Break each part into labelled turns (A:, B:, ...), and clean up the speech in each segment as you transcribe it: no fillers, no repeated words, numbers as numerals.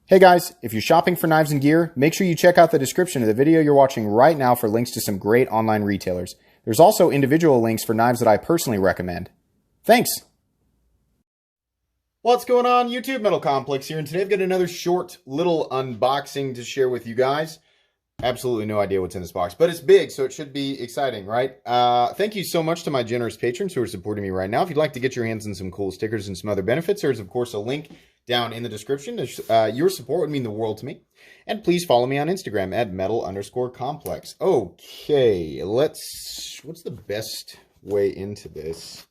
A: Hey guys, if you're shopping for knives and gear, make sure you check out the description of the video you're watching right now for links to some great online retailers. There's also individual links for knives that I personally recommend. Thanks! What's going on, YouTube? Metal Complex here, and today I've got another short little unboxing to share with you guys. Absolutely no idea what's in this box, but it's big, so it should be exciting, right? Thank you so much to my generous patrons who are supporting me right now. If you'd like to get your hands on some cool stickers and some other benefits, there's of course a link down in the description. Your support would mean the world to me. And please follow me on Instagram at metal_complex. Okay, what's the best way into this?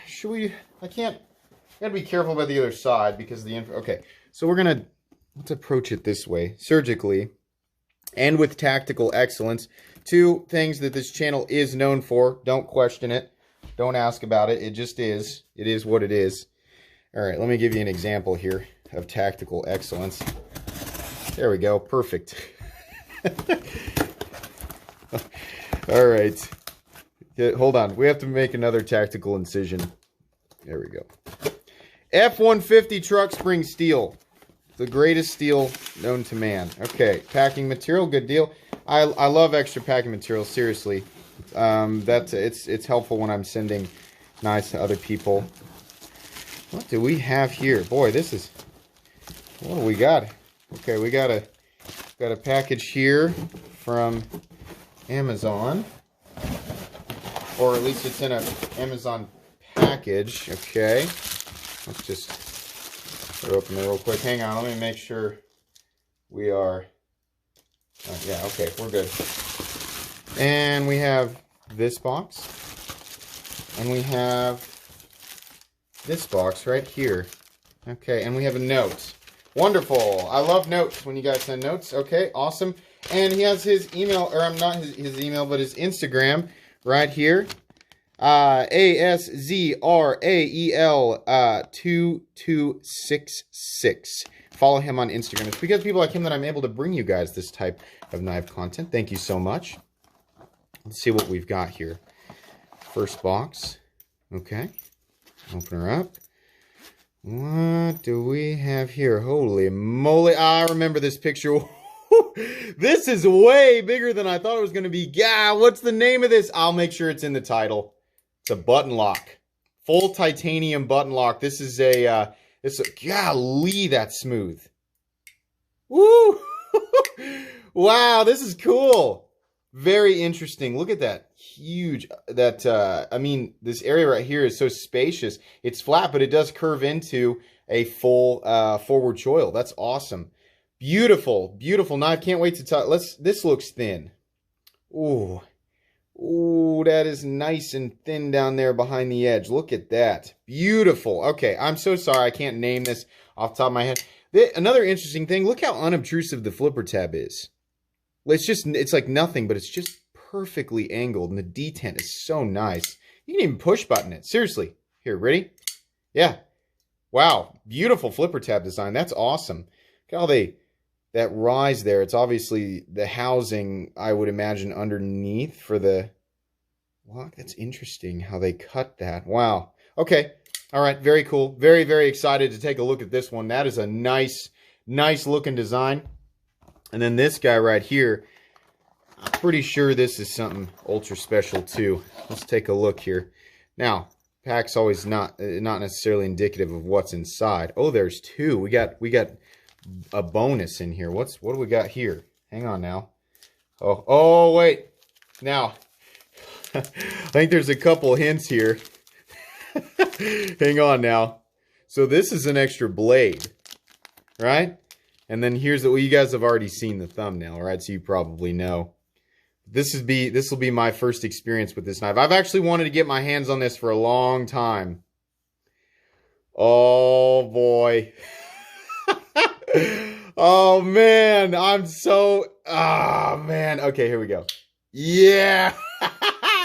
A: Should we, I gotta be careful about the other side because the info, okay. So let's approach it this way, surgically, and with tactical excellence. Two things that this channel is known for. Don't question it. Don't ask about it. It just is. It is what it is. All right, let me give you an example here of tactical excellence. There we go. Perfect. All right. Hold on. We have to make another tactical incision. There we go. F-150 truck spring steel. The greatest steel known to man. Okay, packing material, good deal. I love extra packing material, seriously. It's helpful when I'm sending knives to other people. What do we have here? Boy, what do we got? Okay, we got a package here from Amazon. Or at least it's in an Amazon package. Okay. Let's just open it real quick. Hang on, let me make sure we are... yeah, okay, we're good. And we have this box. And we have this box right here. Okay, and we have a note. Wonderful. I love notes when you guys send notes. Okay, awesome. And he has his email, or not his email, but his Instagram right here. ASZRAEL 2266. Follow him on Instagram. It's because of people like him that I'm able to bring you guys this type of knife content. Thank you so much. Let's see what we've got here. First box. Okay. Open her up. What do we have here? Holy moly. I remember this picture. This is way bigger than I thought it was going to be. Yeah, what's the name of this? I'll make sure it's in the title. It's a button lock. Full titanium button lock. This is golly, that's smooth. Woo! Wow, this is cool. Very interesting. Look at that. Huge. I mean, this area right here is so spacious. It's flat, but it does curve into a full forward choil. That's awesome. Beautiful, beautiful knife. Can't wait to touch. This looks thin. Ooh. Ooh, that is nice and thin down there behind the edge. Look at that. Beautiful. Okay, I'm so sorry I can't name this off the top of my head. Another interesting thing, look how unobtrusive the flipper tab is. It's like nothing, but it's just perfectly angled, and the detent is so nice. You can even push button it. Seriously. Here, ready? Yeah. Wow. Beautiful flipper tab design. That's awesome. Look how that rise there. It's obviously the housing, I would imagine, underneath for the... Wow, that's interesting how they cut that. Wow. Okay. All right. Very cool. Very, very excited to take a look at this one. That is a nice looking design. And then this guy right here, I'm pretty sure this is something ultra special too. Let's take a look here. Now, pack's always not necessarily indicative of what's inside. Oh, there's two. We got a bonus in here. What do we got here? Hang on now. Oh wait. Now, I think there's a couple hints here. Hang on now. So this is an extra blade, right? And then here's well, you guys have already seen the thumbnail, right? So you probably know. This will be my first experience with this knife. I've actually wanted to get my hands on this for a long time. Oh boy. Oh man, oh man. Okay, here we go. Yeah.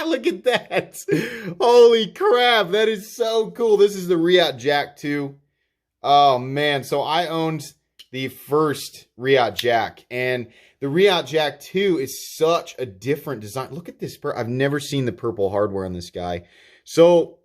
A: Look at that. Holy crap, that is so cool. This is the Reate Jack 2. Oh man, so I owned the first Reate Jack, and the Reate Jack 2 is such a different design. Look at this. I've never seen the purple hardware on this guy. So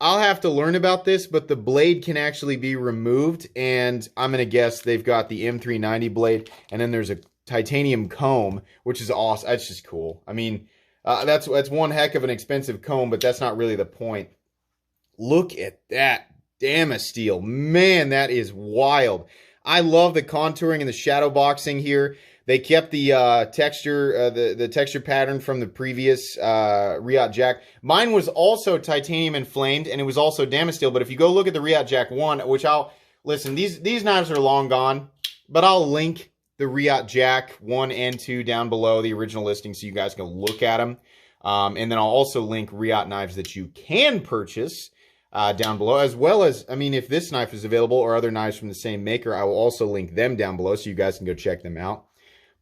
A: I'll have to learn about this, but the blade can actually be removed, and I'm going to guess they've got the M390 blade, and then there's a titanium comb, which is awesome. That's just cool. I mean, that's one heck of an expensive comb, but that's not really the point. Look at that Damasteel. Man, that is wild. I love the contouring and the shadow boxing here. They kept the texture, the texture pattern from the previous Reate Jack. Mine was also titanium inflamed, and it was also Damasteel. But if you go look at the Reate Jack 1, which listen, these knives are long gone, but I'll link the Reate Jack 1 and 2 down below the original listing so you guys can look at them. And then I'll also link Reate knives that you can purchase down below, as well as, I mean, if this knife is available or other knives from the same maker, I will also link them down below so you guys can go check them out.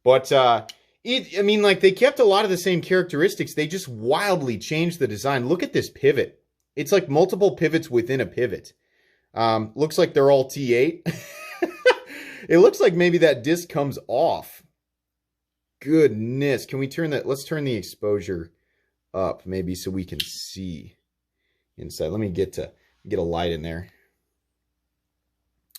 A: But, I mean, like, they kept a lot of the same characteristics. They just wildly changed the design. Look at this pivot. It's like multiple pivots within a pivot. Looks like they're all T8. It looks like maybe that disc comes off. Goodness. Can we turn that? Let's turn the exposure up maybe so we can see inside. Let me get a light in there.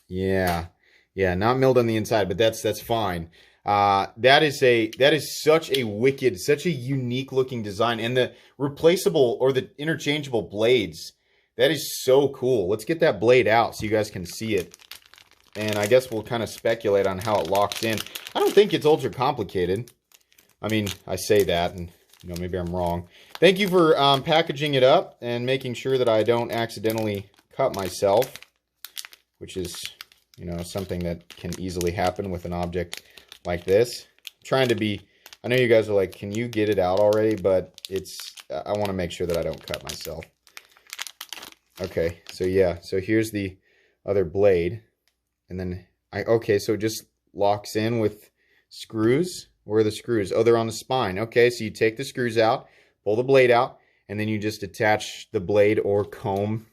A: Yeah. Yeah, not milled on the inside, but that's fine. That is such a wicked, such a unique looking design, and the replaceable or the interchangeable blades, that is so cool. Let's get that blade out so you guys can see it, and I guess we'll kind of speculate on how it locks in. I don't think it's ultra complicated. I mean, I say that, and maybe I'm wrong. Thank you for packaging it up and making sure that I don't accidentally cut myself, which is something that can easily happen with an object like this. I'm trying to be, I know you guys are like, can you get it out already? But I want to make sure that I don't cut myself. Okay, so yeah, so here's the other blade. And then, okay, so it just locks in with screws. Where are the screws? Oh, they're on the spine. Okay, so you take the screws out, pull the blade out, and then you just attach the blade or comb.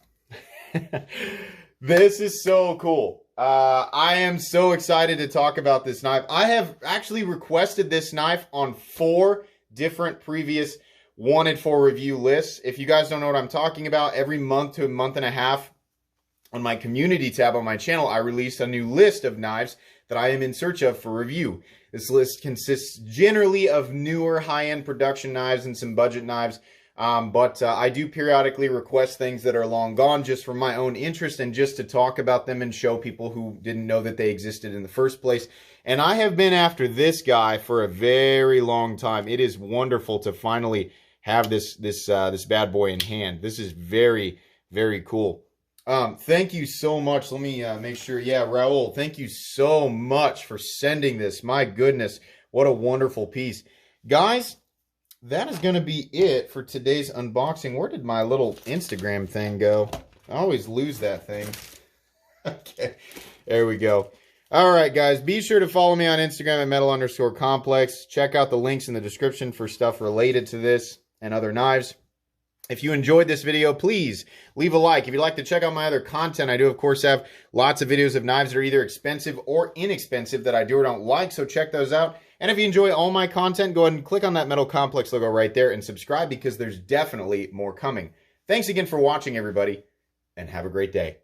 A: This is so cool. I am so excited to talk about this knife. I have actually requested this knife on 4 different previous wanted for review lists. If you guys don't know what I'm talking about, every month to a month and a half on my community tab on my channel, I release a new list of knives that I am in search of for review. This list consists generally of newer high-end production knives and some budget knives. But I do periodically request things that are long gone just for my own interest and just to talk about them and show people who didn't know that they existed in the first place. And I have been after this guy for a very long time. It is wonderful to finally have this bad boy in hand. This is very, very cool. Thank you so much. Let me make sure. Yeah, Raul, thank you so much for sending this. My goodness, what a wonderful piece. Guys, that is going to be it for today's unboxing. Where did my little Instagram thing go? I always lose that thing. Okay, there we go. All right, guys, be sure to follow me on Instagram at metal_complex. Check out the links in the description for stuff related to this and other knives. If you enjoyed this video, please leave a like. If you'd like to check out my other content, I do, of course, have lots of videos of knives that are either expensive or inexpensive that I do or don't like, so check those out. And if you enjoy all my content, go ahead and click on that Metal Complex logo right there and subscribe because there's definitely more coming. Thanks again for watching, everybody, and have a great day.